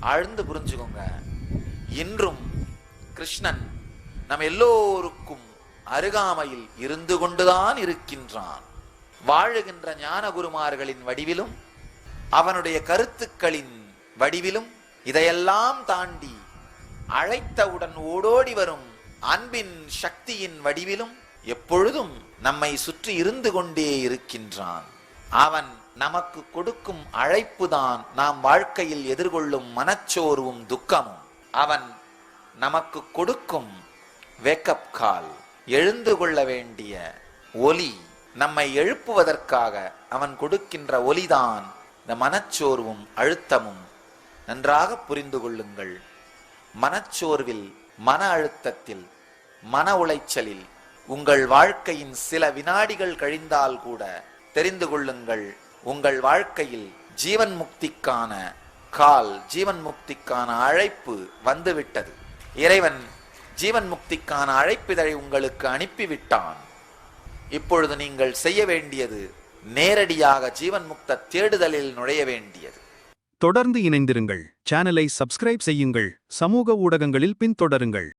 ஆழ்ந்து புரிஞ்சுக்கோங்க. இன்றும் கிருஷ்ணன் நம் எல்லோருக்கும் அருகாமையில் இருந்து கொண்டுதான் இருக்கின்றான். வாழுகின்ற ஞான குருமார்களின் வடிவிலும் அவனுடைய கருத்துக்களின் வடிவிலும் இதையெல்லாம் தாண்டி அழைத்தவுடன் ஓடோடி வரும் அன்பின் சக்தியின் வடிவிலும் எப்பொழுதும் நம்மை சுற்றி இருந்து கொண்டே இருக்கின்றான். அவன் நமக்கு கொடுக்கும் அழைப்புதான் நாம் வாழ்க்கையில் எதிர்கொள்ளும் மனச்சோர்வும் துக்கமும். அவன் நமக்கு கொடுக்கும் வேக்கப் கால், எழுந்து கொள்ள வேண்டிய ஒலி, நம்மை எழுப்புவதற்காக அவன் கொடுக்கின்ற ஒலிதான் இந்த மனச்சோர்வும் அழுத்தமும். நன்றாக புரிந்து கொள்ளுங்கள். மனச்சோர்வில், மன அழுத்தத்தில், மன உளைச்சலில் உங்கள் வாழ்க்கையின் சில வினாடிகள் கழிந்தால் கூட தெரிந்து கொள்ளுங்கள், உங்கள் வாழ்க்கையில் ஜீவன் முக்திக்கான கால், ஜீவன் முக்திக்கான அழைப்பு வந்துவிட்டது. இறைவன் ஜீவன் முக்திக்கான அழைப்பிதழை உங்களுக்கு அனுப்பிவிட்டான். இப்பொழுது நீங்கள் செய்ய வேண்டியது நேரடியாக ஜீவன் முக்த தேடுதலில் நுழைய வேண்டியது. தொடர்ந்து இணைந்திருங்கள். சேனலை சப்ஸ்கிரைப் செய்யுங்கள். சமூக ஊடகங்களில் பின்தொடருங்கள்.